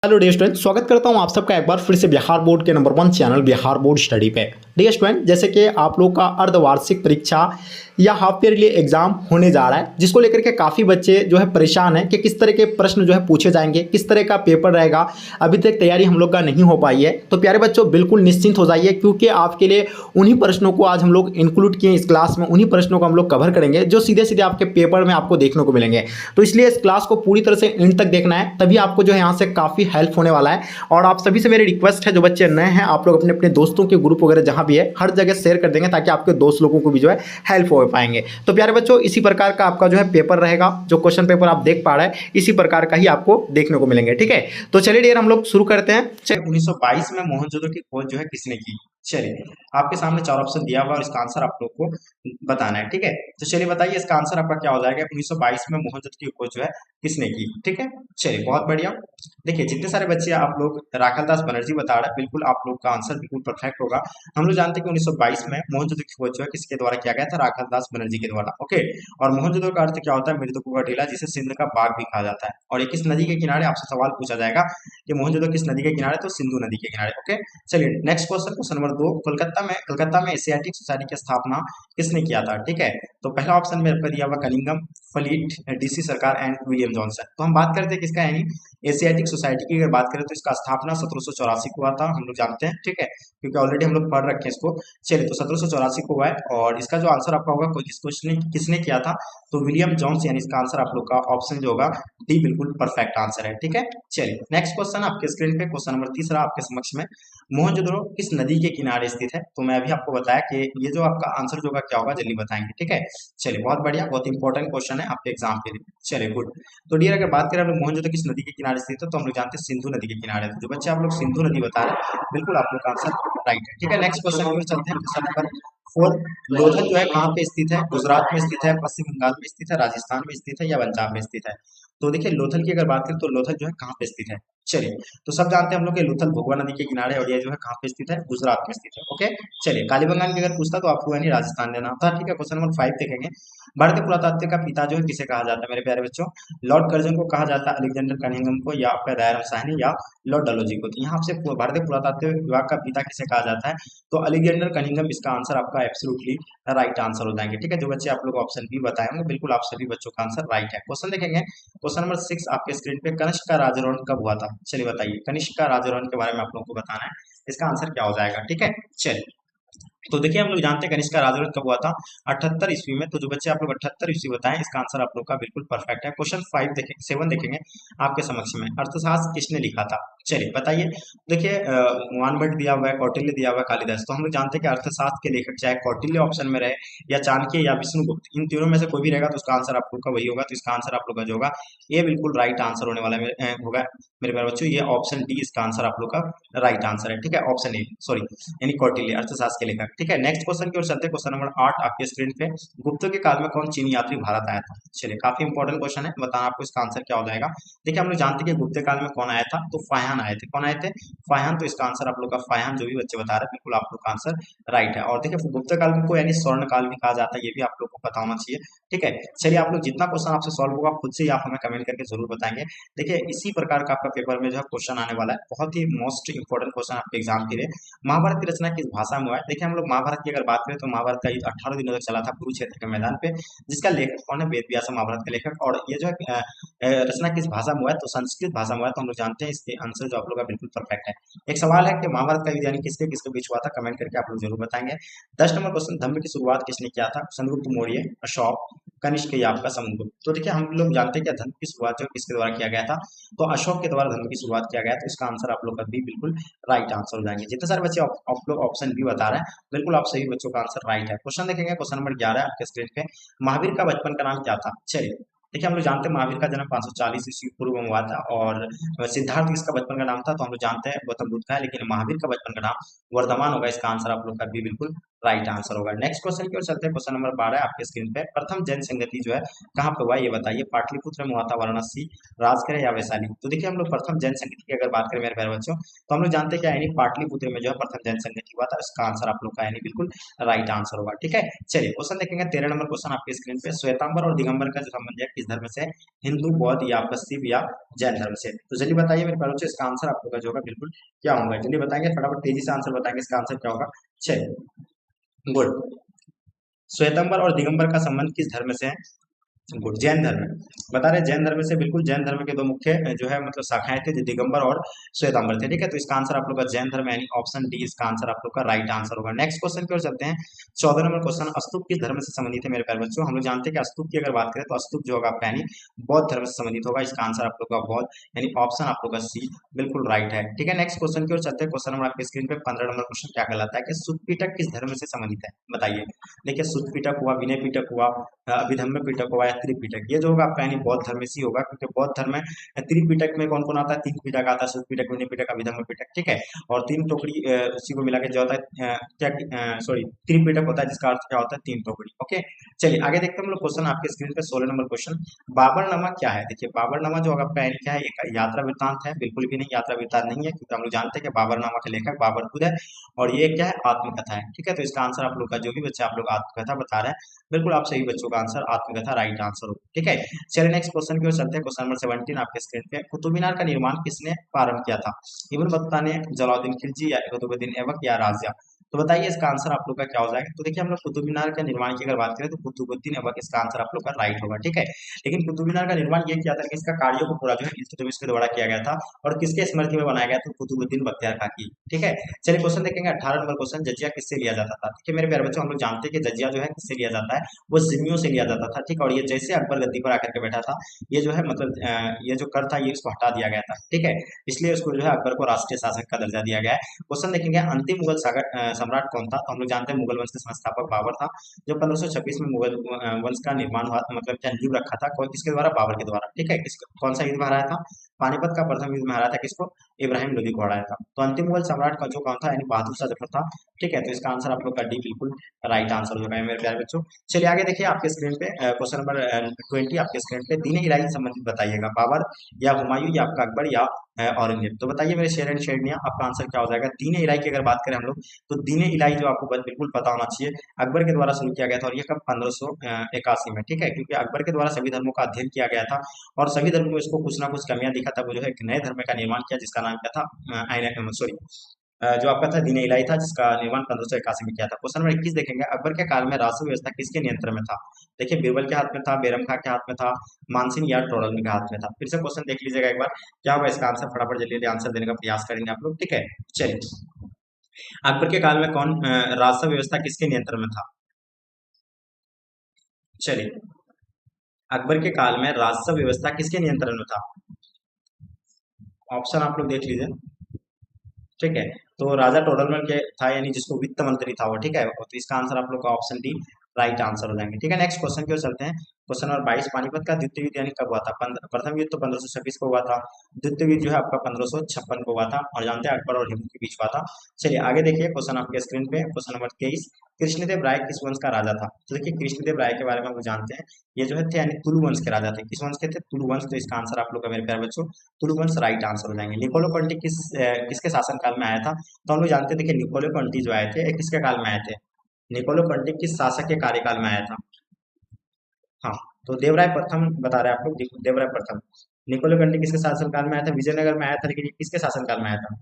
Hello dear student, स्वागत करता हूं आप सबका एक बार फिर से बिहार बोर्ड के number 1 channel Bihar board study पे। डियर स्टूडेंट, जैसे कि आप लोग का अर्धवार्षिक परीक्षा या हाफ ईयरली एग्जाम होने जा रहा है, जिसको लेकर के काफ़ी बच्चे जो है परेशान हैं कि किस तरह के प्रश्न जो है पूछे जाएंगे, किस तरह का पेपर रहेगा। अभी तक तैयारी हम लोग का नहीं हो पाई है, तो प्यारे बच्चों बिल्कुल निश्चिंत हो जाइए, क्योंकि आपके लिए उन्हीं प्रश्नों को आज हम लोग इंक्लूड किए इस क्लास में। उन्हीं प्रश्नों को हम लोग कवर करेंगे जो सीधे सीधे आपके पेपर में आपको देखने को मिलेंगे। तो इसलिए इस क्लास को पूरी तरह से एंड तक देखना है, तभी आपको जो है यहाँ से काफ़ी हेल्प होने वाला है। और आप सभी से मेरी रिक्वेस्ट है, जो बच्चे नए हैं आप लोग अपने अपने दोस्तों के ग्रुप वगैरह जहां भी है हर जगह शेयर कर देंगे, ताकि आपके दोस्त लोगों को भी जो है हेल्प हो पाएंगे। तो प्यारे बच्चों, इसी प्रकार का आपका जो है पेपर रहेगा, जो क्वेश्चन पेपर आप देख पा रहे हैं इसी प्रकार का ही आपको देखने को मिलेंगे। ठीक है, तो चलिए डियर हम लोग शुरू करते हैं। 1922 में मोहनजोदड़ो की खोज जो है किसने की? चलिए, आपके सामने चार ऑप्शन दिया हुआ और इसका आंसर आप लोग को बताना है। ठीक है, तो चलिए बताइए इसका आंसर आपका क्या हो जाएगा। 1922 में मोहनजोदड़ो की खोज जो है किसने की? ठीक है, चलिए बहुत बढ़िया। देखिए जितने सारे बच्चे आप लोग राखलदास बनर्जी बता रहे हैं, बिल्कुल आप लोग का आंसर बिल्कुल परफेक्ट होगा। हम लोग जानते हैं कि 1922 में मोहनजोदड़ो की खोज जो है किसके द्वारा किया गया था? राखलदास बनर्जी के द्वारा। ओके, और मोहनजोदड़ो का अर्थ क्या होता है? मृतकों का टीला, जिसे सिंध का बाग भी कहा जाता है। और ये किस नदी के किनारे? आपसे सवाल पूछा जाएगा कि मोहनजोदड़ो किस नदी के किनारे, तो सिंधु नदी के किनारे। ओके, चलिए next question, question number 2। Calcutta में एशियाटिक सोसाइटी की स्थापना किसने किया था? ठीक है, तो पहला ऑप्शन में आपका दिया हुआ कनिंगम, फ्लीट, डीसी सरकार एंड विलियम जॉनसन। तो हम बात करते हैं किसका, यानी एशियाटिक सोसाइटी की अगर बात करें तो इसका स्थापना 1784 को हुआ था, हम लोग जानते हैं। ठीक है, क्योंकि ऑलरेडी हम लोग पढ़ रखे हैं इसको। चलिए, तो 1784 को हुआ है और इसका जो आंसर आपका होगा कोई किसने किया था, तो विलियम जॉन्स, यानी इसका आंसर आप लोग का ऑप्शन जो होगा डी बिल्कुल परफेक्ट आंसर है। ठीक है, चलिए नेक्स्ट क्वेश्चन आपके स्क्रीन पे, क्वेश्चन नंबर 3 आपके समक्ष में। मोहनजोदड़ो किस नदी के किनारे स्थित है? तो मैं अभी आपको बताया कि ये जो आपका आंसर जो होगा क्या होगा, जल्दी बताएंगे। ठीक है, चलिए बहुत बढ़िया, बहुत इंपॉर्टेंट क्वेश्चन है आपके एग्जाम के लिए। चलिए गुड। तो डियर अगर बात करें हम लोग मोहनजोदड़ो किस नदी के किनारे स्थित है, तो हम लोग जानते हैं सिंधु नदी के किनारे। तो जो बच्चे आप लोग सिंधु नदी बता रहे हैं, बिल्कुल आप लोग का आंसर राइट है। ठीक है, नेक्स्ट क्वेश्चन की ओर चलते हैं। क्वेश्चन नंबर 4, लोथल जो है कहाँ पे स्थित है? गुजरात में स्थित है, पश्चिम बंगाल में स्थित है, राजस्थान में स्थित है या पंजाब में स्थित है? तो देखिए लोथल की अगर बात करें तो लोथल जो है कहाँ पे स्थित है? चलिए, तो सब जानते हैं हम लोग कि लोथल भगवा नदी के किनारे है और ये जो है कहाँ पे स्थित है? गुजरात में स्थित है। ओके, चलिए कालीबंगान की अगर पूछता तो आपको यानी राजस्थान देना होता। ठीक है, क्वेश्चन नंबर 5 देखेंगे। भारतीय पुरातत्व का पिता जो है किसे कहा जाता है मेरे प्यारे बच्चों? लॉर्ड कर्जन को कहा जाता है, अलेक्जेंडर कनिंघम को, या आपका दयाराम साहनी, या लॉर्ड डलहौजी को। तो यहाँ आपसे भारतीय पुरातत्व विभाग का पिता किसे कहा जाता है? तो अलेक्जेंडर कनिंघम इसका आंसर आपका एब्सोल्युटली राइट आंसर हो जाएंगे। ठीक है, जो बच्चे आप लोग ऑप्शन बी बताए होंगे, बिल्कुल आप सभी बच्चों का आंसर राइट है। क्वेश्चन देखेंगे, क्वेश्चन नंबर 6 आपके स्क्रीन पे। कनिष्क का राजारोहण कब हुआ था? चलिए बताइए, कनिष्क का राजारोहण के बारे में आप लोगों को बताना है, इसका आंसर क्या हो जाएगा। ठीक है, चलिए, तो देखिए हम लोग जानते हैं कनिष्क का राजवंश कब हुआ था? 78 ईस्वी में। तो जो बच्चे आप लोग 78 ईस्वी बताएं, इसका आंसर आप लोग का बिल्कुल परफेक्ट है। क्वेश्चन 5 देखेंगे, 7 देखेंगे आपके समक्ष में। अर्थशास्त्र किसने लिखा था? चलिए बताइए। देखिए वानभट्ट दिया हुआ है, कौटिल्य दिया हुआ है, कालिदास। तो हम लोग जानते हैं कि अर्थशास्त्र के लेखक चाहे कौटिल्य ऑप्शन में रहे या चाणक्य या विष्णुगुप्त, इन तीनों में से कोई भी रहेगा तो उसका आंसर आप लोग का वही होगा। तो इसका आंसर आप लोग का जो होगा ये बिल्कुल राइट आंसर होने वाला है होगा मेरे प्यारे बच्चों। ये ऑप्शन डी इसका आंसर आप लोग का राइट आंसर है। ठीक है, ऑप्शन ए सॉरी, यानी कौटिल्य अर्थशास्त्र के लेखक। ठीक है, नेक्स्ट क्वेश्चन की ओर चलते हैं। क्वेश्चन नंबर 8 आपके स्क्रीन पे। गुप्तों के काल में कौन चीनी यात्री भारत आया था? चलिए काफी इंपॉर्टेंट क्वेश्चन है, बताना आपको इसका आंसर क्या हो जाएगा। देखिए हम लोग जानते हैं कि गुप्त काल में कौन आया था, तो फायहान आए थे। कौन आए थे? फायहान। तो इसका आंसर आप लोग का फायहान, जो भी बच्चे बता रहे हैं बिल्कुल आप लोग का आंसर राइट है। और देखिए गुप्त काल को यानी स्वर्ण काल भी कहा जाता है, ये भी आप लोग को पता होना चाहिए। ठीक है, चलिए आप लोग जितना क्वेश्चन आपसे सॉल्व होगा खुद से ही आप हमें कमेंट करके जरूर बताएंगे। देखिए इसी प्रकार का आपका पेपर में जो है क्वेश्चन आने वाला है, बहुत ही मोस्ट इंपॉर्टेंट क्वेश्चन आपके एग्जाम के लिए। महाभारत की रचना किस भाषा में हुआ है? देखिए हम लोग महाभारत की अगर बात करें तो महाभारत का युद्ध 18 दिनों तक चला था कुरुक्षेत्र के मैदान पे, जिसका लेखक कौन है? वेद व्यास है महाभारत के लेखक। और ये जो है रचना किस भाषा में हुआ है? तो संस्कृत भाषा में हुआ है। तो हम लोग जानते हैं इसके आंसर जो आप लोग का बिल्कुल परफेक्ट है। एक सवाल है कि महाभारत का युद्ध यानी किसके किसके बीच हुआ था, कमेंट करके आप लोग जरूर बताएंगे। 10 नंबर क्वेश्चन, धर्म की शुरुआत किसने किया था? चंद्रगुप्त मौर्य, अशोक, कनिष्क या आपका समुद्रगुप्त। तो देखिए हम लोग जानते हैं कि धर्म की शुरुआत जो किसके द्वारा किया गया था, तो अशोक के द्वारा धर्म की शुरुआत किया गया। तो इसका आंसर आप लोग का भी बिल्कुल राइट आंसर हो जाएंगे। जितने सारे बच्चे आप लोग ऑप्शन बी बता रहे हैं, बिल्कुल आप सही बच्चों का आंसर राइट है। क्वेश्चन देखेंगे, क्वेश्चन नंबर 11 आपके स्क्रीन पे। महावीर का बचपन का नाम क्या था? चलिए देखिए हम लोग जानते हैं महावीर का जन्म 540 ईस्वी पूर्व में हुआ था और सिद्धार्थ इसका बचपन का नाम था। तो हम लोग जानते हैं गौतम बुद्ध का है, लेकिन महावीर का बचपन का नाम वर्धमान होगा। इसका आंसर आप लोग का भी बिल्कुल राइट आंसर होगा। नेक्स्ट क्वेश्चन की ओर चलते हैं। क्वेश्चन नंबर 12 आपके स्क्रीन पे। प्रथम जैन संगति जो है कहाँ पे हुआ ये बताइए। पाटलिपुत्र में हुआ था, वाराणसी, राजगृह या वैशाली। तो देखिए हम लोग प्रथम जैन संगति की अगर बात करें मेरे प्यारे बच्चों, तो हम लोग जानते हैं क्या, यानी पाटलिपुत्र में जो है प्रथम जैन संगति हुआ था। इसका आंसर आप लोग का यानी बिल्कुल राइट आंसर होगा। ठीक है, चलिए क्वेश्चन देखेंगे। 13 नंबर क्वेश्चन आपके स्क्रीन पे। श्वेतांबर और दिगंबर का जो संबंध है किस धर्म से है? हिंदू, बौद्ध या आपका शिव या जैन धर्म से? तो चलिए बताइए मेरे प्यारे बच्चों, इसका आंसर आप लोग का जो होगा बिल्कुल क्या होगा, जल्दी बताएंगे, फटाफट तेजी से आंसर बताएंगे, इसका आंसर क्या होगा। चलिए, गुड। श्वेतंबर और दिगंबर का संबंध किस धर्म से है? गुड, जैन धर्म है। बता रहे जैन धर्म से, बिल्कुल। जैन धर्म के दो मुख्य जो है मतलब शाखाएं थे, जो दिगंबर और श्वेतांबर थे। ठीक है, तो इसका आंसर आप लोग का जैन धर्म यानी ऑप्शन डी इसका आंसर आप लोग का राइट आंसर होगा। नेक्स्ट क्वेश्चन की ओर चलते हैं। 14 नंबर क्वेश्चन। स्तूप किस धर्म से संबंधित है मेरे प्यारे बच्चों? हम लोग जानते हैं कि स्तूप की अगर बात करें तो स्तूप जो होगा आपका यानी बौद्ध धर्म से संबंधित होगा। इसका आंसर आप लोग का बौद्ध यानी ऑप्शन आप लोग का सी बिल्कुल राइट है। ठीक है, नेक्स्ट क्वेश्चन की ओर चलते हैं। क्वेश्चन नंबर आपके स्क्रीन पे 15 नंबर क्वेश्चन क्या कहलाता है कि सुत पिटक किस धर्म से संबंधित है? बताइए। देखिए, सुत पिटक हुआ, विनय पिटक हुआ, अभिधम्म पिटक हुआ या त्रिपिटक, ये जो होगा आपका यानी बौद्ध धर्म से ही होगा, क्योंकि बौद्ध धर्म में त्रिपिटक में कौन कौन आता है? तीन पिटक आता है, सुत पिटक, विनय पिटक, अभिधम्म पिटक। ठीक है, और तीन टोकरी उसी को मिला के जो होता है क्या, सॉरी, त्रिपिटक होता है, जिसका अर्थ क्या होता है? तीन टोकरी। ओके, चलिए आगे देखते हैं हम लोग। क्वेश्चन आपके स्क्रीन पे 16 नंबर क्वेश्चन। बाबरनामा क्या है? देखिए, बाबरनामा जो होगा आपका यानी क्या है? एक यात्रा वृत्तांत है? बिल्कुल भी नहीं, यात्रा वृत्तांत नहीं है, क्योंकि हम लोग जानते हैं कि बाबरनामा के लेखक बाबर खुद है, और ये क्या है? आत्मकथा है। ठीक है, तो इसका आंसर आप लोग का जो भी बच्चा आप लोग आत्मकथा बता रहे हैं, बिल्कुल आप सही बच्चों का आंसर आत्मकथा राइट आंसर होगा। ठीक है, चलिए नेक्स्ट क्वेश्चन की ओर चलते हैं। क्वेश्चन नंबर 17 आपके स्क्रीन पे। कुतुब मीनार का निर्माण किसने प्रारंभ किया था? इब्न बत्ता ने, जलालुद्दीन खिलजी या कुतुबुद्दीन ऐबक या राजिया? तो बताइए इसका आंसर आप लोग का क्या हो जाएगा। तो देखिए, हम लोग कुतुब मीनार के निर्माण की अगर बात करें तो कुतुबुद्दीन ऐबक इसका आंसर आप लोग का राइट होगा। ठीक है, लेकिन कुतुब मीनार का निर्माण ये किया था कि इसका कार्यों को पूरा जो है इल्तुतमिश के द्वारा किया गया था, और किसके स्मृति में बनाया गया था? कुतुबुद्दीन बख्तियार खाकी। ठीक है, चलिए क्वेश्चन देखेंगे। 18 नंबर क्वेश्चन। जजिया किससे लिया जाता था? ठीक है मेरे प्यारे बच्चों, हम लोग जानते हैं कि जजिया जो है किससे लिया जाता है? वो जिम्मियों से लिया जाता था। ठीक है, और ये जैसे अकबर गद्दी पर आकर के बैठा था, ये जो है मतलब ये जो कर था ये इसको हटा दिया गया था। ठीक है, इसलिए उसको जो है अकबर को राष्ट्रीय शासक का दर्जा दिया गया है। क्वेश्चन देखेंगे। अंतिम मुगल सम्राट कौन था? तो हम लोग जानते हैं मुगल वंश के संस्थापक बाबर था, जो 1526 में मुगल वंश का निर्माण हुआ, मतलब क्या नींव रखा था, कौन किसके द्वारा? बाबर के द्वारा। ठीक है, कौन सा युद्ध में हराया था? पानीपत का प्रथम युद्ध में हराया था किसको? इब्राहिम लोदी को हराया था। तो अंतिम मुगल सम्राट का जो कौन था? यानी बहादुर शाह जफर था। ठीक है, तो इसका आंसर आप लोग का डी बिल्कुल राइट आंसर हो जाएगा मेरे प्यारे बच्चों। चलिए आगे देखिए आपके स्क्रीन पे। क्वेश्चन नंबर 20 आपके स्क्रीन पे। दीन इलाही से संबंधित बताइएगा। बाबर या हुमायूं या आपका अकबर या औरंगजेब? तो बताइए मेरे शेर एंड शेरनिया, आपका आंसर क्या हो जाएगा। दीन इलाही की अगर बात करें हम लोग, तो दीन इलाही जो आपको बिल्कुल पता होना चाहिए, अकबर के द्वारा शुरू किया गया था, और ये कब? 1581 में। ठीक है, क्योंकि अकबर के द्वारा सभी धर्मों का अध्ययन किया गया था, और सभी धर्मों में इसको कुछ ना कुछ कमियां दिखा था, वो जो है एक नए धर्म का निर्माण किया, जिसका नाम क्या था? सॉरी, जो आपका था दीन इलाही था, जिसका निर्माण 1581 में किया था। क्वेश्चन नंबर 21 देखेंगे। अकबर के काल में राजस्व व्यवस्था किसके नियंत्रण में था? देखिए, बीरबल के हाथ में था, बेरम खां के हाथ में था, मानसिंह या टोडरमल के हाथ में था? फिर से क्वेश्चन देख लीजिएगा एक बार, क्या होगा इसका आंसर, फटाफट जल्दी जल्दी आंसर देने का प्रयास करेंगे आप लोग। ठीक है, चलिए, अकबर के काल में कौन राजस्व व्यवस्था किसके नियंत्रण में था? चलिए, अकबर के काल में राजस्व व्यवस्था किसके नियंत्रण में था? ऑप्शन आप लोग देख लीजिए। ठीक है, तो राजा टोडरमल के था, यानी जिसको वित्त मंत्री था वो। ठीक है, तो इसका आंसर आप लोग का ऑप्शन डी राइट आंसर हो जाएंगे। ठीक है, नेक्स्ट क्वेश्चन की ओर चलते हैं। Question number 22। पानीपत का द्वितीय युद्ध यानी कब हुआ था? प्रथम युद्ध तो 1526 को हुआ था, द्वितीय युद्ध जो है आपका 1556 को हुआ था, और जानते हैं अकबर और हिंदू के बीच हुआ था। चलिए आगे देखिए क्वेश्चन आपके स्क्रीन पे। Question number 23। कृष्णदेव राय किस वंश का राजा था? तो देखिए, कृष्णदेव राय के बारे में हम जानते हैं, ये जो है थे यानी तुलु वंश के राजा थे। किस वंश के थे? तुलु वंश। तो इसका आंसर आप लोग का मेरे प्यारे बच्चों तुलु वंश राइट आंसर हो जाएंगे। निकोलो पंडित किसके शासनकाल में आया था? तो हम लोग जानते हैं, देखिए निकोलो पंडित जो आए थे ये किसके काल में आए थे? निकोलो पंडित किस शासक के कार्यकाल में आया था? हाँ, तो देवराय प्रथम बता रहे हैं आप लोग, देवराय प्रथम। निकोलो पंडित किसके शासनकाल में आया था? विजयनगर में आया था, लेकिन ये किसके शासनकाल में आया था?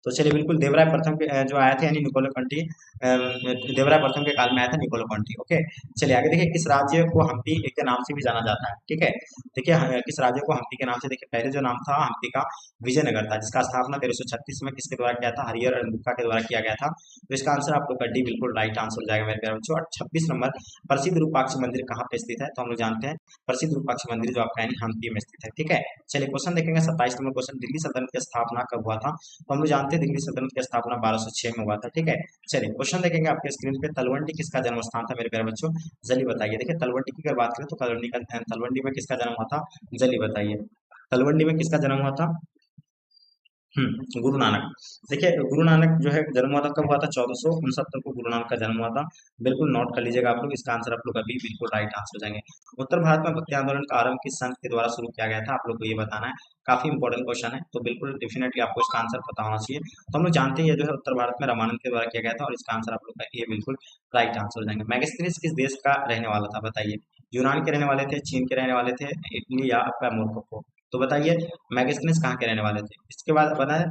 तो चलिए, बिल्कुल देवराय प्रथम के जो आया था यानी निकोलो कंटी, देवराय प्रथम के काल में आया था निकोलो कंटी। ओके, चलिए आगे देखिए। किस राज्य को हम्पी के नाम से भी जाना जाता है? ठीक है, देखिए किस राज्य को हम्पी के नाम से, देखिए पहले जो नाम था हम्पी का विजयनगर था, जिसका स्थापना 1336 में किसके द्वारा किया था? हरिहर बुक्का के द्वारा किया गया था। तो इसका आंसर आप लोग का डी बिल्कुल राइट आंसर हो जाएगा मेरे प्यारे बच्चों। और 26 नंबर। प्रसिद्ध रूपाक्ष मंदिर कहाँ पे स्थित है? तो हम लोग जानते हैं प्रसिद्ध रूपाक्ष मंदिर जो आपका यानी हम्पी में स्थित है। ठीक है, चलिए क्वेश्चन देखेंगे। 27 नंबर क्वेश्चन। दिल्ली सल्तनत की स्थापना कब हुआ था? तो हम लोग जानते हैं दिल्ली सल्तनत की स्थापना 1206 में हुआ था। ठीक है, चलिए क्वेश्चन देखेंगे आपके स्क्रीन पे। तलवंडी किसका जन्म स्थान था मेरे प्यारे बच्चों? जल्दी बताइए। देखिए, तलवंडी की अगर बात करें तो तलवंडी में किसका जन्म हुआ था? जल्दी बताइए, तलवंडी में किसका जन्म हुआ था? गुरु नानक। देखिए गुरु नानक जो है जन्म हुआ था, कब हुआ था? 1469 को गुरु नानक का जन्म हुआ था। बिल्कुल नोट कर लीजिएगा आप लोग, इसका आंसर आप लोग अभी बिल्कुल राइट आंसर हो जाएंगे। उत्तर भारत में भक्ति आंदोलन का आरंभ किस संत के द्वारा शुरू किया गया था, आप लोग को ये बताना है। काफी इंपॉर्टेंट क्वेश्चन है, तो बिल्कुल डेफिनेटली आपको इसका आंसर पता होना चाहिए। तो हम लोग जानते हैं ये जो है उत्तर भारत में रामानंद के द्वारा किया गया था, और इसका आंसर आप लोग का ये बिल्कुल राइट आंसर हो जाएंगे। मैगस्थनीज किस देश का रहने वाला था, बताइए? यूनान के रहने वाले थे, चीन के रहने वाले थे, इटली या आपका मोरक्को? तो बताइए मैगस्थनीज कहाँ के रहने वाले थे। इसके बाद बताए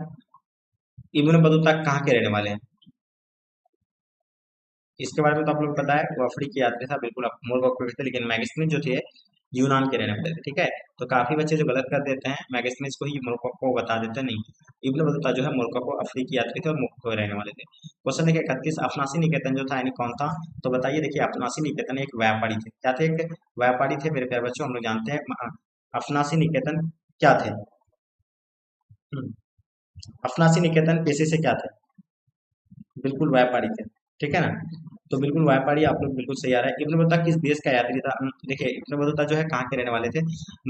इब्न बतूता कहाँ के रहने वाले हैं, इसके बारे में तो आप लोग पता है, वो अफ्रीकी यात्री था, बिल्कुल मोरक्को के थे, लेकिन मैगस्थनीज जो थे यूनान के रहने वाले थे। ठीक है, तो काफी बच्चे जो गलत कर देते हैं मैगस्थनीज को ही मोरक्को को बता देते हैं, नहीं। इब्न बतूता जो है मोरक्को को अफ्रीकी यात्री थे और मोरक्को के रहने वाले थे। क्वेश्चन देखिए 31, अफनासी निकेतन जो था यानी कौन था? तो बताइए, देखिए अफनासी निकेतन एक व्यापारी थे, क्या थे? एक व्यापारी थे मेरे प्यारे बच्चों, हम लोग जानते हैं अफनासी निकेतन क्या थे। हम्म, अफनासी निकेतन पेशे से क्या थे? बिल्कुल व्यापारी थे, ठीक है ना। तो बिल्कुल व्यापारी आप लोग बिल्कुल सही आ रहा है। इब्न बतूता किस देश का यात्री था? देखिए इब्न बतूता जो है कहाँ के रहने वाले थे?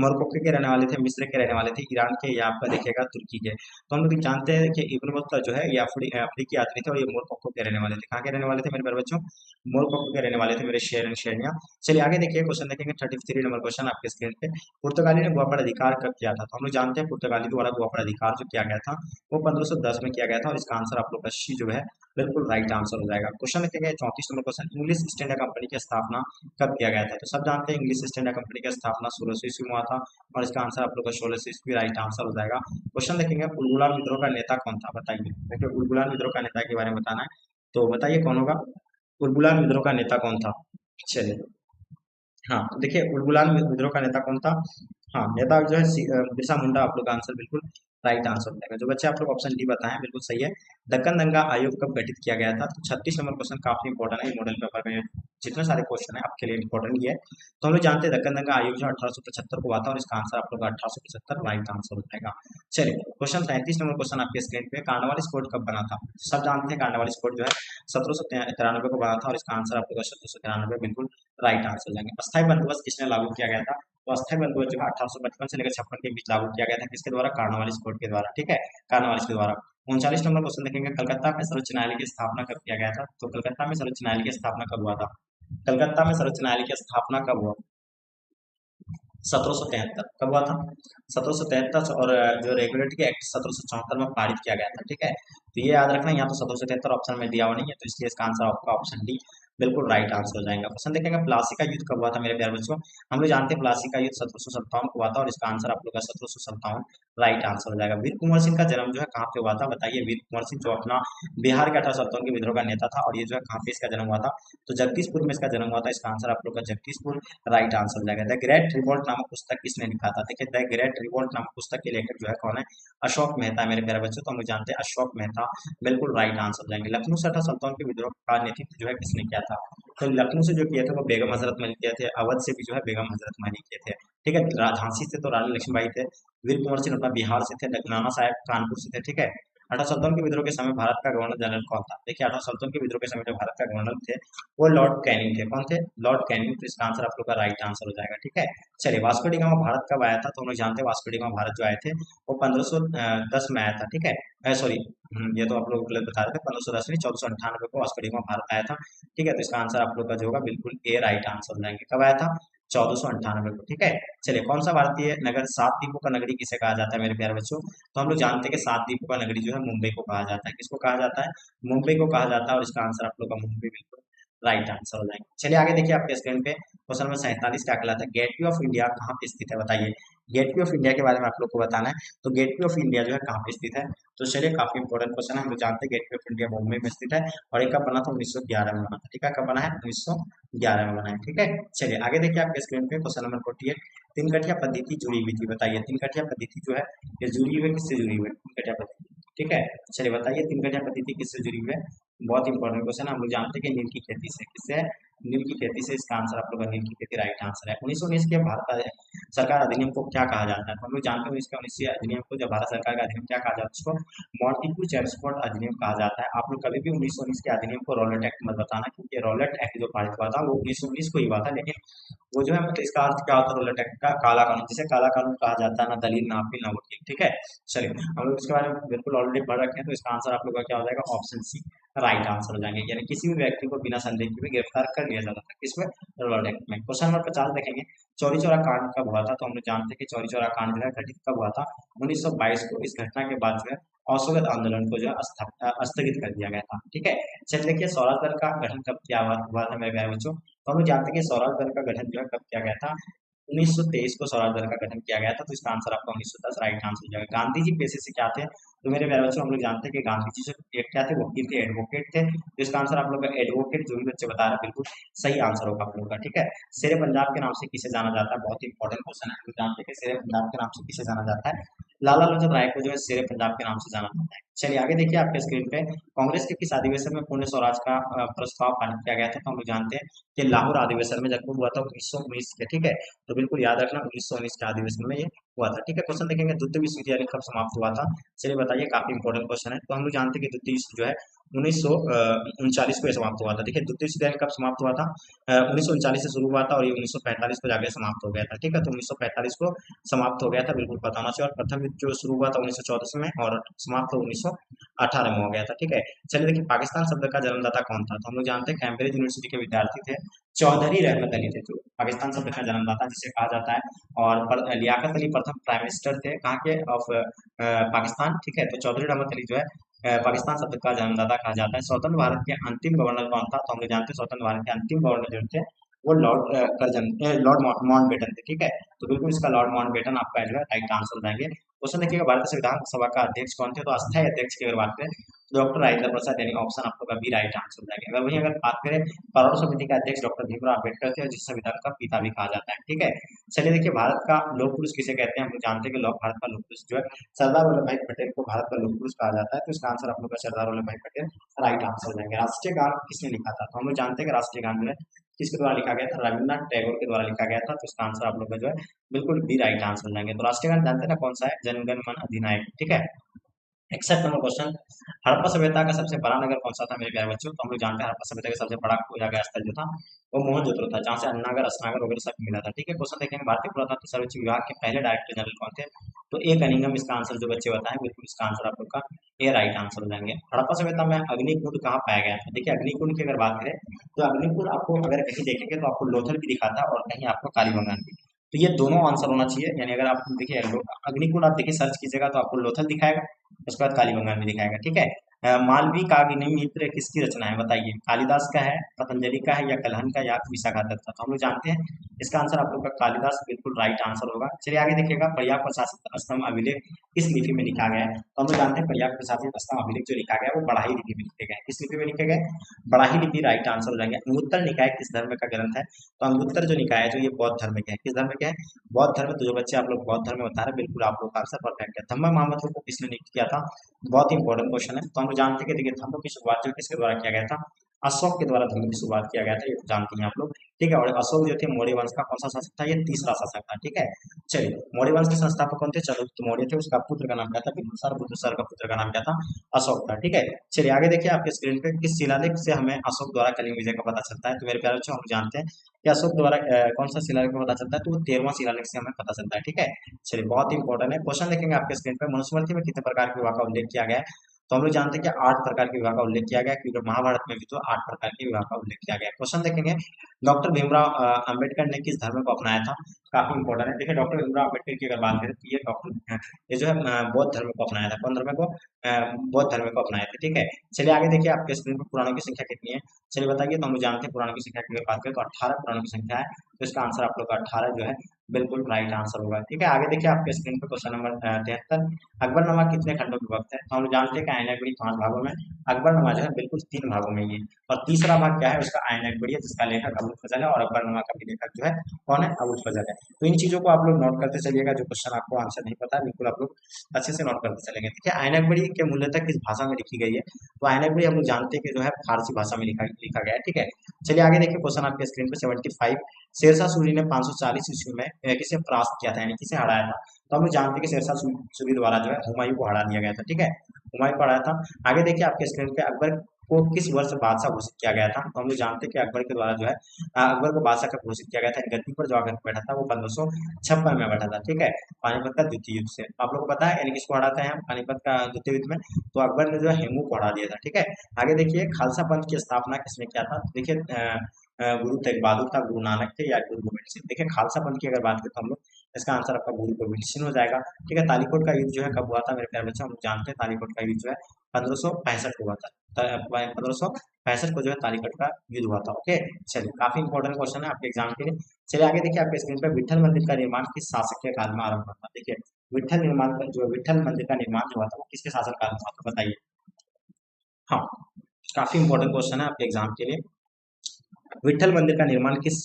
मोरक्को के रहने वाले थे, मिस्र के रहने वाले थे, ईरान के, या आपका देखिएगा तुर्की के। तो हम लोग जानते हैं कि इब्न बतूता जो है ये अफ्रीकी यात्री थे, और ये मोरक्को के रहने वाले थे। कहाँ के रहने वाले थे मेरे प्यारे बच्चों? मोरक्को के रहने वाले थे मेरे शेर एंड शेरनिया। चलिए आगे देखिए, क्वेश्चन देखेंगे 33 नंबर क्वेश्चन आपके स्क्रीन पे। पुर्तगाली ने गोवा पर अधिकार कब किया था? तो हम लोग जानते हैं पुर्तगाली द्वारा गोवा पर अधिकार जो किया गया था वो 1510 में किया गया था, और इसका आंसर आप लोग का सी जो है बिल्कुल राइट आंसर हो जाएगा। क्वेश्चन लिखेंगे 34 number question, English east India company की स्थापना कब किया गया था? तो सब जानते हैं इंग्लिश ईस्ट इंडिया कंपनी की स्थापना 1600 ईस्वी में हुआ था, और इसका आंसर आप लोग का 1600 ईस्वी राइट आंसर हो जाएगा। क्वेश्चन देखेंगे उलगुलान विद्रोह का नेता कौन था, बताइए? देखिए उलगुलान विद्रोह का नेता के बारे में बताना है, तो बताइए कौन होगा? उलगुलान विद्रोह का नेता कौन था? चलिए, हाँ तो देखिए उलगुलान विद्रोह का नेता कौन था? हाँ नेता जो है बिरसा मुंडा, आप लोग का आंसर बिल्कुल राइट आंसर हो जाएगा। जो बच्चे आप लोग ऑप्शन डी बताएं बिल्कुल सही है। दक्कन दंगा आयोग कब गठित किया गया था? तो 36 नंबर क्वेश्चन काफी इंपॉर्टेंट है, मॉडल पेपर में जितने सारे क्वेश्चन है आपके लिए इंपॉर्टेंट ही है। तो हम लोग जानते हैं दक्कन दंगा आयोग जो 1875 को हुआ था, और इसका आंसर आप लोग का 1875 राइट आंसर हो जाएगा। चलिए क्वेश्चन 33 नंबर क्वेश्चन आपके स्क्रीन पे, कार्नवालिस कोड कब बना था? सब जानते हैं कार्नवालिस कोड जो है 1793 को बना था, और इसका आंसर आप लोग का 1793 बिल्कुल राइट आंसर हो जाएंगे। अस्थायी बंदोबस्त किसने लागू किया गया था? तो अस्थायी बंदोबस्त जो है 1855 से लेकर 56 के बीच लागू किया गया था, किसके द्वारा? कार्नवालिस कोड के द्वारा, ठीक है, कार्नवालिस के द्वारा। 39 नंबर क्वेश्चन देखेंगे, कलकत्ता में सर्वोच्च न्यायालय की स्थापना कब किया गया था? तो कलकत्ता में सर्वोच्च न्यायालय की स्थापना कब हुआ था? कलकत्ता में सर्वोच्च न्यायालय की स्थापना कब हुआ? 1773 कब हुआ था? 1773, और जो रेगुलेटरी एक्ट 1774 में पारित किया गया था, ठीक है। तो ये याद रखना, यहाँ तो 1773 ऑप्शन में दिया हुआ नहीं है, तो इसलिए इसका आंसर आपका ऑप्शन डी बिल्कुल राइट आंसर हो जाएगा। क्वेश्चन देखेंगे प्लासी का युद्ध कब हुआ था मेरे प्यारे बच्चों? हम लोग जानते हैं प्लासी का युद्ध 1757 को हुआ था, और इसका आंसर आप लोग का 1757 राइट आंसर हो जाएगा। वीर कुंवर सिंह का जन्म जो है कहाँ पे हुआ था, बताइए? वीर कुंवर सिंह जो अपना बिहार के 1857 के विद्रोह का नेता था, और ये जो है कहाँ पे इसका जन्म हुआ था? तो जगदीशपुर में इसका जन्म हुआ था, इसका आंसर आप लोग का जगदीशपुर राइट आंसर हो जाएगा। द ग्रेट रिवोल्ट नामक पुस्तक किसने लिखा था? देखिए द ग्रेट रिवोल्ट नामक पुस्तक के लेखक जो है कौन है? अशोक मेहता मेरे प्यारे बच्चों, तो हम लोग जानते हैं अशोक मेहता बिल्कुल राइट आंसर हो जाएंगे। लखनऊ से 1857 के विद्रोह का नेतृत्व जो है किसने किया था? तो लखनऊ से जो किया था वो बेगम हजरत महल किए थे, अवध से भी जो है बेगम हजरत महल किए थे, ठीक है। झांसी से तो रानी लक्ष्मीबाई थे, वीर कुंवर सिंह अपना बिहार से थे, नाना साहेब कानपुर से थे, ठीक है। 1857 के विद्रोह के समय भारत का गवर्नर जनरल कौन था? देखिए 1857 के विद्रोह के समय जो भारत का गवर्नर थे वो लॉर्ड कैनिंग थे। कौन थे? Lord Canning. तो इसका आंसर आप लोग का राइट आंसर हो जाएगा, ठीक है। चलिए वास्को डी गामा भारत कब आया था? तो हम लोग जानते हैं वास्को डी गामा भारत जो आए थे वो 1510 में आया था, ठीक है। सॉरी, ये तो आप लोग गलत बता रहे थे, 1510 नहीं 1498 को वास्को डी गामा भारत आया था, ठीक है। तो इसका आंसर आप लोग का जो होगा बिल्कुल ए राइट आंसर हो जाएंगे। कब आया था? 1498 को, ठीक है। चलिए कौन सा भारतीय नगर सात द्वीपों का नगरी किसे कहा जाता है मेरे प्यारे बच्चों? तो हम लोग जानते हैं कि सात द्वीपों का नगरी जो है मुंबई को कहा जाता है। किसको कहा जाता है? मुंबई को कहा जाता है, और इसका आंसर आप लोग का मुंबई बिल्कुल राइट आंसर हो जाएंगे। चलिए आगे देखिए आपके स्क्रीन पे क्वेश्चन नंबर 47 क्या कहलाता है? गेटवे ऑफ इंडिया कहाँ पे स्थित है, बताइए? गेटवे ऑफ इंडिया के बारे में आप लोग को बताना है। तो गेटवे ऑफ इंडिया जो है कहाँ पे स्थित है? तो चलिए काफी इंपॉर्टेंट क्वेश्चन है, हम लोग जानते हैं गेटवे ऑफ इंडिया मुंबई में स्थित है, और एक कब बना था? 1911 में बना था, ठीक है। कब बना है? 1911 में बना है, ठीक है। चलिए आगे देखिए आपके स्क्रीन पे क्वेश्चन नंबर 48, तीन कठिया पद्धति जुड़ी हुई थी, बताइए? तीन कठिया पद्धति जो है ये जुड़ी हुई है, किससे जुड़ी हुई है? तीन कठिया पद्धति, ठीक है। चलिए बताइए तीन कठिया पद्धति किससे जुड़ी हुई है? बहुत इंपॉर्टेंट क्वेश्चन है, हम लोग जानते हैं कि नील की खेती से, किससे है? नील की खेती से, इसका आंसर आप लोग का नील की खेती राइट आंसर है। 1919 के भारत सरकार अधिनियम को क्या कहा जाता है? तो हम लोग जानते हैं इसका 19 अधिनियम को, जब भारत सरकार का अधिनियम क्या कहा जाता है, उसको मॉन्टेग्यू चेम्सफोर्ड अधिनियम कहा जाता है। आप लोग कभी भी 1919 के अधिनियम को रॉलेट एक्ट मत बताना, क्योंकि रॉलेट एक्ट जो पारित हुआ था वो 1919 को ही हुआ था, लेकिन वो जो है मतलब इसका अर्थ क्या होता है रॉलेट एक्ट का? काला कानून, जिसे काला कानून कहा जाता है, ना दलील ना अपील ना वकील। ठीक है, चलिए हम लोग इसके बारे में बिल्कुल ऑलरेडी पढ़ रखे हैं, तो इसका आंसर आप लोग का क्या हो जाएगा? ऑप्शन सी राइट आंसर हो जाएंगे। यानी किसी भी व्यक्ति को बिना संदेह के भी गिरफ्तार कर लिया जाता था, किसमें? रॉलेट एक्ट में। क्वेश्चन नंबर 50 देखेंगे, चौरी चौरा कांड कब हुआ था? तो हम लोग जानते हैं कि चौरी चौरा कांड जो है घटित कब हुआ था? 1922 को। इस घटना के बाद जो है असहयोग आंदोलन को जो है स्थगित कर दिया गया था। ठीक है, चलिए देखिए स्वराज दल का गठन कब किया हुआ था मेरे प्यारे बच्चों? तो हम लोग जानते हैं कि स्वराज दल का गठन जो है कब किया गया था? 1923 को स्वराज दल का गठन किया गया था, तो इसका आंसर आपका 1910 राइट आंसर हो जाएगा। गांधी जी पेशे से क्या थे? तो मेरे प्यारे बच्चों हम लोग जानते हैं कि गांधी जी जो एक क्या थे? वकील थे, एडवोकेट थे। तो इसका आंसर आप लोग का एडवोकेट, जो भी बच्चे बता रहे हैं बिल्कुल सही आंसर होगा आप लोग का। ठीक है, शेरे पंजाब के नाम से किसे जाना जाता है? बहुत ही इंपॉर्टेंट क्वेश्चन है। हम लोग जानते हैं कि शेरे पंजाब के नाम से किसे जाना जाता है? लाला लाजपत राय को जो है शेरे पंजाब के नाम से जाना जाता है। चलिए आगे देखिए आपके स्क्रीन पे, कांग्रेस के किस अधिवेशन में पूर्ण स्वराज का प्रस्ताव पारित किया गया था? तो हम लोग जानते हैं कि लाहौर अधिवेशन में जब हुआ था 1919 के। ठीक है, तो बिल्कुल याद रखना 1919 के अधिवेशन में ये हुआ था। ठीक है, क्वेश्चन देखेंगे, द्वितीय विश्व युद्ध कब समाप्त हुआ था? चलिए बताइए, काफी इंपॉर्टेंट क्वेश्चन है। तो हम लोग जानते हैं कि द्वितीय विश्व जो है 1939 को समाप्त हुआ था। देखिए द्वितीय विश्व युद्ध कब समाप्त हुआ था? 1939 से शुरू हुआ था और ये 1945 को जाके समाप्त हो गया था। ठीक है, तो 1945 को समाप्त हो गया था, बिल्कुल बताना चाहिए। और प्रथम युद्ध जो शुरू हुआ था 1914 में और समाप्त 1918 में हो गया था। ठीक है, चलिए देखिए पाकिस्तान शब्द का जन्मदाता कौन था? तो हम लोग जानते हैं कैम्ब्रिज यूनिवर्सिटी के विद्यार्थी थे चौधरी रहमत अली थे, जो पाकिस्तान शब्द का जन्मदाता जिसे कहा जाता है। और लियाकत अली प्रथम प्राइम मिनिस्टर थे कहाँ के? ऑफ पाकिस्तान। ठीक है, तो चौधरी रहमत अली जो है पाकिस्तान शब्द का जन्मदाता कहा जाता है। स्वतंत्र भारत के अंतिम गवर्नर कौन था? तो हम लोग जानते हैं स्वतंत्र भारत के अंतिम गवर्नर जो थे वो लॉर्ड माउंटबेटन थे। ठीक है, तो बिल्कुल इसका लॉर्ड माउंटबेटन आपका जो है राइट आंसर हो जाएंगे। क्वेश्चन देखिएगा, भारत संविधान सभा का अध्यक्ष कौन थे? तो अस्थायी अध्यक्ष की अगर बात करें तो डॉक्टर राजेंद्र प्रसाद, यानी ऑप्शन आप लोग का बी राइट आंसर हो जाएगा। अगर वहीं अगर बात करें, करोड़ समिति के अध्यक्ष डॉक्टर भीमराव अम्बेडकर थे, जिस संविधान का पिता भी कहा जाता है। ठीक है, चलिए देखिए भारत का लोक पुरुष किसे कहते हैं? हम लोग जानते हैं कि भारत का लोक पुरुष जो है सरदार वल्लभ भाई पटेल को भारत का लोक पुरुष कहा जाता है। तो इसका आंसर आप लोग का सरदार वल्लभ भाई पटेल राइट आंसर हो जाएंगे। राष्ट्रीय गान किसने लिखा था? तो हम लोग जानते हैं कि राष्ट्रीय गान जो है किसके द्वारा लिखा गया था? रविन्द्रनाथ टैगोर के द्वारा लिखा गया था। तो इसका आंसर आप लोग का जो है बिल्कुल बी राइट आंसर हो जाएंगे। तो राष्ट्रीय गान जानते हैं ना कौन सा है? जनगण मन अधिनायक। ठीक है, 61 नंबर क्वेश्चन, हड़प्पा सभ्यता का सबसे बड़ा नगर कौन सा था मेरे प्यारे बच्चों? तो हम लोग जानते हैं हड़प्पा सभ्यता का सबसे बड़ा खोजा गया स्थल जो था वो मोहनजोदड़ो था, जहाँ से अन्नागर अस्नागर वगैरह सब मिला था। ठीक है, क्वेश्चन देखेंगे, भारतीय पुरातत्व सर्वेक्षण विभाग के पहले डायरेक्टर जनरल कौन थे? तो ए कनिंघम इसका आंसर जो बच्चे बताएं, बिल्कुल इसका आंसर आप लोग का ए राइट आंसर हो जाएंगे। हड़प्पा सभ्यता में अग्निकुंड कहाँ पाया गया था? देखिए अग्निकुंड की अगर बात करें तो अग्निकुंड आपको अगर कहीं देखेंगे तो आपको लोथल भी दिखाता है और कहीं आपको कालीबंगान भी। तो ये दोनों आंसर होना चाहिए। यानी अगर आप देखिए अग्निकुंड आप देखिए सर्च कीजिएगा तो आपको लोथल दिखाएगा, उसके बाद कालीबंगान में दिखाएगा। ठीक है, मालवी काग्निमित्र किसकी रचना है? बताइए, कालिदास का है, पतंजलि का है, या कलहन का, या विशाखा दत्त का? तो हम लोग जानते हैं इसका आंसर आप लोग का कालिदास बिल्कुल राइट आंसर होगा। चलिए आगे देखिएगा, पर्याप्त प्रशासित स्तंभ अभिलेख किस लिपि में लिखा गया है? तो हम लोग जानते हैं पर्याप्त प्रशासित स्तंभ अभिलेख जो लिखा गया है वो बड़ाही लिपि में लिखे गए। किस लिपि में लिखे गए? बड़ाही लिपि राइट आंसर हो जाएंगे। अंगुत्तर निकाय किस धर्म का ग्रंथ है? तो अंगुत्तर जो निकाय है जो ये बौद्ध धर्म के है। किस धर्म के है? बौद्ध धर्म। तो जो बच्चे आप लोग बौद्ध धर्म में बता रहे हैं बिल्कुल आप लोग का आंसर परफेक्ट है। धम्मा महामंत्र को किसने नियुक्त किया था? बहुत ही इंपॉर्टेंट क्वेश्चन है। तो हम लोग जानते हैं कि देखिए धम्म की शुरुआत जो किसके द्वारा किया गया था? अशोक के द्वारा धम्म की शुरुआत किया गया था, ये जानते हैं आप लोग। ठीक है, और अशोक जो थे मौर्य वंश का कौन सा शासक था? ये तीसरा शासक था। ठीक है, चलिए मौर्य वंश के संस्थापक कौन थे? चंद्रगुप्त मौर्य थे, उसका पुत्र का नाम क्या था? बिंदुसार। बिंदुसार का पुत्र का नाम क्या था? अशोक था। ठीक है, चलिए आगे देखिए आपके स्क्रीन पे, किस शिलालेख से हमें अशोक द्वारा कलिंग विजय का पता चलता है? तो मेरे प्यारे बच्चों हम जानते हैं कि अशोक द्वारा कौन सा शिलालेख का पता चलता है? तो वो 13वां शिलालेख से हमें पता चलता है। ठीक है, चलिए बहुत ही इंपॉर्टेंट है। क्वेश्चन देखेंगे आपके स्क्रीन पे, मनुस्मृति में कितने प्रकार के विवाह का उल्लेख किया गया है? तो हम लोग जानते हैं कि 8 प्रकार के विवाह का उल्लेख किया गया है, क्योंकि महाभारत में भी तो 8 प्रकार के विवाह का उल्लेख किया गया है। क्वेश्चन देखेंगे, डॉक्टर भीमराव अंबेडकर ने किस धर्म को अपनाया था? काफी इंपॉर्टेंट है। देखिए डॉक्टर भीमराव अंबेडकर की अगर बात करें तो ये जो है बौद्ध धर्म को अपनाया था। कौन धर्म को? बौद्ध धर्म को अपनाया था। ठीक है, चलिए आगे देखिए आपके स्क्रीन पर पुराणों की संख्या कितनी है? चलिए बताइए। तो हम लोग जानते हैं पुराणों की संख्या की अगर बात करें तो 18 पुराणों की संख्या है। तो इसका आंसर आप लोग का 18 जो है बिल्कुल राइट आंसर होगा। ठीक है, आगे देखिए आपके स्क्रीन पे क्वेश्चन नंबर 73। अकबरनामा कितने खंडों में विभक्त है? तो हम जानते हैं कि आयन अकबरी 5 भागों में, अकबरनामा जो है बिल्कुल 3 भागों में ही है। और तीसरा भाग क्या है उसका? आयन अकबरी है, जिसका लेखक अबुल फजल है, और अकबरनामा का भी लेखक जो है कौन है? अबुल फजल है। तो इन चीजों को आप लोग नोट करते चलिएगा, जो क्वेश्चन आपको आंसर नहीं पता है बिल्कुल आप लोग अच्छे से नोट करते चलेंगे। ठीक है, आयन अकबरी के मूलतः किस भाषा में लिखी गई है? तो आयन अकबरी हम लोग जानते हैं कि जो है फारसी भाषा में लिखा लिखा गया है। ठीक है, चलिए आगे देखिए क्वेश्चन आपके स्क्रीन पे 75। शेरशाह सूरी ने 540 ईस्वी में किसे परास्त किया था, यानी किसे हराया था? तो हम लोग जानते हैं कि शेरशाह सूरी द्वारा जो है हुमायूं को हरा दिया गया था। ठीक है, हुमायूं को हराया था। आगे देखिए आपके स्क्रीन पे अकबर को किस वर्ष बादशाह घोषित किया गया था? तो हम लोग जानते हैं कि अकबर के द्वारा जो है अकबर को बादशाह का घोषित किया गया था। गद्दी पर जो आकर बैठा था वो 1556 में बैठा था। ठीक है, पानीपत का द्वितीय युद्ध से आप लोग को पता है, यानी किसको हराते हैं हम पानीपत का द्वितीय युद्ध में? तो अकबर ने जो है हेमू को हरा दिया था। ठीक है, आगे देखिए खालसा पंथ की स्थापना किसने किया था? देखिए गुरु तेग बहादुर था, गुरु नानक थे, या गुरु गोबिंद सिंह? देखिए खालसा पंथ की अगर बात करें तो हम लोग इसका आंसर आपका गुरु गोबिंद सिंह हो जाएगा। ठीक है, तालीकोट का युद्ध जो है कब हुआ था मेरे प्यारे बच्चों? हम लोग जानते हैं तालीकोट का युद्ध जो है 1565 को हुआ था। 1565 को जो है तालीकोट का युद्ध हुआ था। ओके, चलिए काफी इंपॉर्टेंट क्वेश्चन है आपके एग्जाम के लिए। चलिए आगे देखिए आपके स्क्रीन पर विठल मंदिर का निर्माण किस शासक के काल में आरंभ हुआ था? देखिए विठल मंदिर का निर्माण जो हुआ था वो किसके शासन काल में हुआ था बताइए? हाँ, काफी इंपॉर्टेंट क्वेश्चन है आपके एग्जाम के लिए। विठल मंदिर का निर्माण किस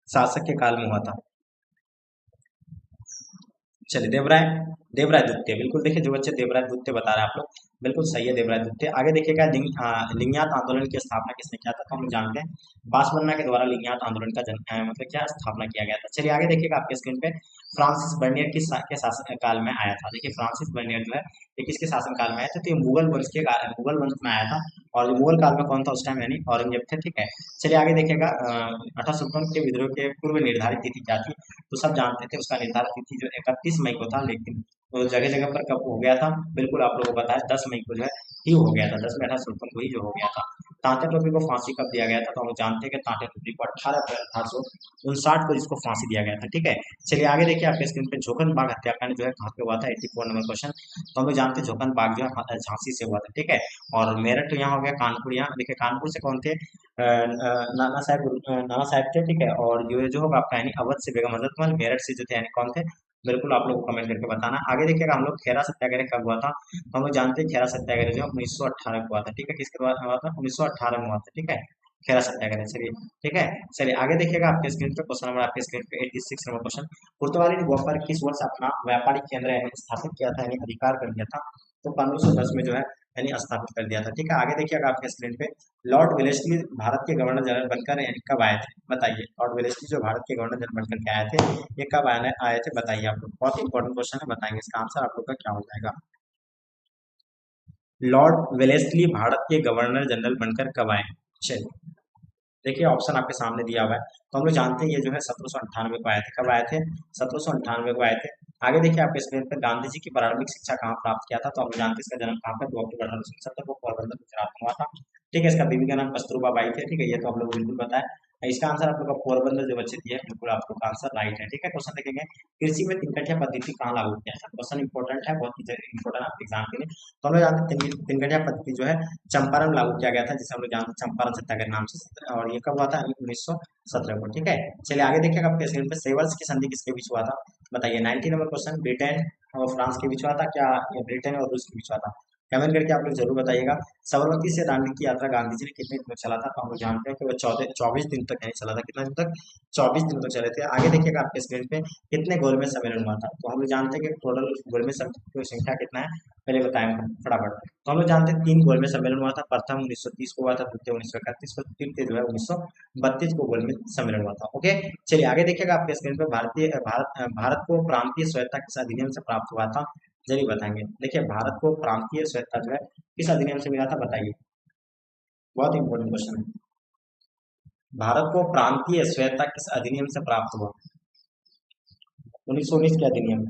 शासक के काल में हुआ था? चलिए देवराय देवराय द्वितीय, बिल्कुल देखिए जो बच्चे देवराय द्वितीय बता रहे हैं आप लोग, बिल्कुल सही है देवराय द्वितीय। आगे देखिएगा लिंगायत आंदोलन की स्थापना किसने किया था? तो हम जानते हैं बासवन्ना के द्वारा लिंगायत आंदोलन का मतलब क्या स्थापना किया गया था। चलिए आगे देखिएगा आपके स्क्रीन पे फ्रांसिस बर्नियर के शासन काल में आया था? देखिए फ्रांसिस बर्नियर जो है ये किसके शासन काल में आया था? तो ये मुगल वंश में आया था। और जो मुगल काल में कौन था उस टाइम? यानी औरंगजेब थे। ठीक है, चलिए आगे देखिएगा 1857 के विद्रोह के पूर्व निर्धारित तिथि क्या थी? तो सब जानते थे उसका निर्धारित तिथि जो 31 मई को था, लेकिन तो जगह जगह पर कब हो गया था? बिल्कुल आप लोगों को पता है 10 मई को जो है ही हो गया था। 10 में 1857 को ही जो हो गया था। तांत्या टोपी को फांसी कब दिया गया था? तो हम जानते हैं कि तांत्या टोपी को 18 अप्रैल 1859 को इसको फांसी दिया गया था। ठीक है, चलिए आगे देखिए आपके स्क्रीन पे झोकन बाग हत्याकांड जो है कहाँ पे हुआ था? 84 नंबर क्वेश्चन। तो हम लोग जानते हैं झोकन बाग जो है झांसी से हुआ था। ठीक है, और मेरठ तो यहाँ हो गया, कानपुर यहाँ देखिए कानपुर से कौन थे? नाना साहब थे। ठीक है, और जो होगा आपका यानी अवध से बेगम हजरत महल, मेरठ से जो थे यानी कौन थे? बिल्कुल आप लोग को कमेंट करके बताना। आगे देखिएगा हम लोग खेरा सत्याग्रह कब हुआ था? तो हम लोग जानते हैं खेरा सत्याग्रह जो 1918 को हुआ था। ठीक है, किसके द्वारा हुआ था? 1918 में हुआ था। ठीक है, खेरा सत्याग्रह। चलिए ठीक है, चलिए आगे देखिएगा आपके स्क्रीन पे क्वेश्चन नंबर आपके स्क्रीन पे 86 नंबर क्वेश्चन। कुर्तवाली ने गोवा पर किस वर्ष अपना व्यापारिक केंद्र यानी स्थापित किया था, यानी अधिकार कर दिया था? तो 1510 में जो है यानी स्थापित कर दिया था। ठीक है, आगे देखिएगा आपके स्क्रीन पे लॉर्ड वेलेस्ली भारत के गवर्नर जनरल बनकर यानी कब आए थे? बताइए, लॉर्ड वेलेस्ली जो भारत के गवर्नर जनरल बनकर के आए थे ये कब आए थे बताइए आप लोग? बहुत ही इंपॉर्टेंट क्वेश्चन है, बताएंगे इसका आंसर आप लोग का क्या हो जाएगा? लॉर्ड वेलेस्ली भारत के गवर्नर जनरल बनकर कब आए? चलिए देखिए ऑप्शन आपके सामने दिया हुआ है। तो हम लोग जानते हैं ये जो है 1798 को आए थे। कब आए थे? 1798 को आए थे। आगे देखिए आपके स्क्रीन पर गांधी जी की प्रारंभिक शिक्षा कहाँ प्राप्त किया था? तो हम लोग जानते हैं इसका जन्म कहाँ पर 2 अक्टूबर 1870 को पोरबंदर गुजरात में हुआ था। ठीक है, इसका बीवी का नाम कस्तूरबा बाई थे। ठीक है, ये तो हम लोग को बिल्कुल पता है। इसका आंसर आप लोग का पोरबंदर जो बच्चे दिए बिल्कुल आप लोग का आंसर राइट है। ठीक है, क्वेश्चन देखेंगे कृषि में तिनकठिया पद्धति कहाँ लागू किया था? क्वेश्चन इंपॉर्टेंट है, बहुत ही इंपॉर्टेंट आपके एग्जाम के लिए। तो हम लोग जानते हैं तिनकठिया पद्धति जो है चंपारण लागू किया गया था, जिसे हम लोग जानते हैं चंपारण सत्याग्रह नाम से, और ये कब हुआ था? 1917 को। ठीक है, चलिए आगे देखिएगा आपके स्क्रीन पे सेवर्स की संधि किसके बीच हुआ था? बताइए 90 नंबर क्वेश्चन। ब्रिटेन और फ्रांस के बीच हुआ था क्या, या ब्रिटेन और रूस के बीच हुआ था? कमेंट करके आप लोग जरूर बताइएगा। साबरमती से दांडी की यात्रा गांधी जी ने कितने दिन तक चला था? तो हम लोग जानते हैं कि वो 24 दिन तक नहीं चला था। कितना दिन तक? 24 दिन तक चले थे। आगे देखिएगा आपके स्क्रीन पे कितने गोलमेज सम्मेलन हुआ था? तो हम लोग जानते हैं कि टोटल गोलमेज सम्मेलन की संख्या कितना है, पहले बताएंगे फटाफट। तो हम लोग जानते हैं 3 गोलमेज सम्मेलन हुआ था। प्रथम 1930 को हुआ था, द्वितीय 1931 को, तृतीय जो है 1932 को गोलमेज सम्मेलन हुआ था। ओके, चलिए आगे देखिएगा आपके स्क्रीन पे भारत को प्रांतीय स्वायत्ता किस अधिनियम से प्राप्त हुआ था? जरूर बताएंगे। देखिए भारत को प्रांतीय स्वायत्ता जो है किस अधिनियम से मिला था बताइए? बहुत इंपॉर्टेंट क्वेश्चन है। भारत को प्रांतीय स्वायत्ता किस अधिनियम से प्राप्त हुआ? 1919 के अधिनियम।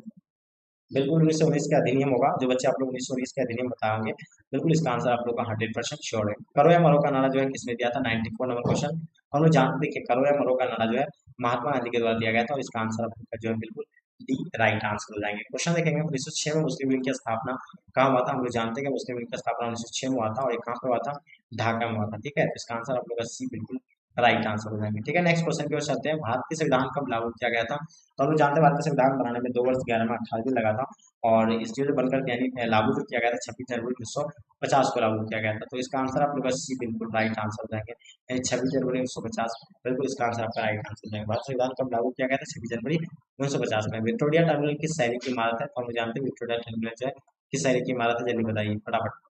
बिल्कुल 1919 का अधिनियम होगा। जो बच्चे आप लोग 1919 के अधिनियम बताएंगे बिल्कुल इसका आंसर आप लोग का 100% श्योर है। करो या मरो का नारा जो है किसने दिया था? 94 नंबर क्वेश्चन। हम लोग जानते देखिए करो या मरो का नारा जो है महात्मा गांधी के द्वारा दिया गया था, और इसका आंसर आप लोग का जो है बिल्कुल डी राइट आंसर हो जाएंगे। क्वेश्चन देखेंगे 1906 में मुस्लिम लीग की स्थापना कहाँ हुआ था? हम लोग जानते हैं कि मुस्लिम लीग की स्थापना 1906 में हुआ था, और ये कहाँ पे हुआ था? ढाका में हुआ था। ठीक है, तो इसका आंसर आप लोग का सी बिल्कुल राइट आंसर हो जाएंगे। ठीक है, नेक्स्ट क्वेश्चन की ओर चलते हैं। भारत के संविधान कब लागू किया गया था? तो हम लोग जानते हैं भारत का संविधान बनाने में 2 वर्ष 11 माह 18 दिन लगा था, और इस चीज बनकर यानी लागू जो किया गया था 26 जनवरी 1950 को लागू किया गया था। तो इसका आंसर आप लोग का सी बिल्कुल राइट आंसर हो जाएंगे। 26 जनवरी 1950 बिल्कुल इसका आंसर आपका राइट आंसर हो जाएगा। भारत संविधान कब लागू किया गया था? 26 जनवरी 1950 में। विक्टोरिया टर्मिनल किस शैली की इमारत है? तो हम लोग जानते हैं विक्टोरिया टर्मिनल जो है किस शैली की इमारत है, जल्दी बताइए फटाफट।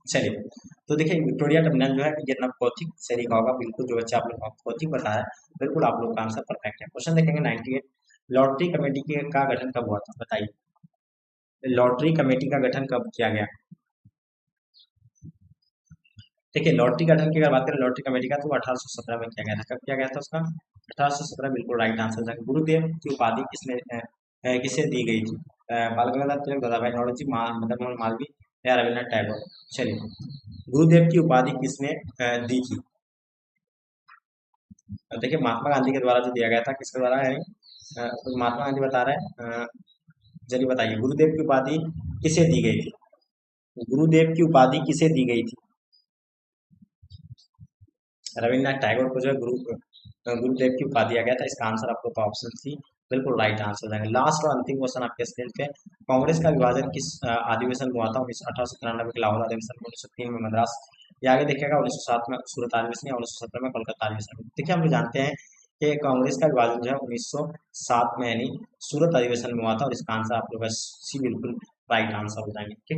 चलिए, तो देखिए विक्टोरिया टर्मिनल जो है ये नवगोथिक शैली का होगा। बिल्कुल जो बच्चा आप लोग नवगोथिक बताया, बिल्कुल आप लोग का आंसर परफेक्ट है। क्वेश्चन देखेंगे 98। लॉटरी कमेटी के का गठन कब हुआ था? बताइए, लॉटरी कमेटी का गठन कब किया गया? देखिए लॉटरी गठन की अगर बात करें लॉटरी कमेटी का, तो 1817 में किया गया था। कब किया गया था उसका? 1817, बिल्कुल राइट आंसर है। गुरुदेव की उपाधि किसे दी गई थी? बाल गंगाधर तिलक, दादाभाई नौरोजी, मदन मोहन मालवीय या रविन्द्रनाथ टैगोर? चलिए, गुरुदेव की उपाधि किसने दी थी? देखिए महात्मा गांधी के द्वारा जो दिया गया था, किसके द्वारा है? तो महात्मा गांधी बता रहे हैं। चलिए बताइए, गुरुदेव की उपाधि किसे दी गई थी? गुरुदेव की उपाधि किसे दी गई थी? रविन्द्रनाथ टैगोर को जो है गुरुदेव की उपाधि दिया गया था। इसका आंसर आपको तो ऑप्शन सी बिल्कुल राइट आंसर हो जाएगा। लास्ट और अंतिम क्वेश्चन आपके स्क्रीन पे। कांग्रेस का विभाजन किस अधिवेशन में हुआ था? 1893 के लाहौर अधिवेशन में, 1903 में मद्रास, या आगे देखिएगा 1907 में सूरत अधिवेशन, या 1917 में कोलकाता अधिवेशन। देखिए हम लोग जानते हैं कि कांग्रेस का विभाजन जो है 1907 में यानी सूरत अधिवेशन में हुआ था, और इसका आंसर आप लोग सी बिल्कुल राइट आंसर हो जाएंगे। ठीक।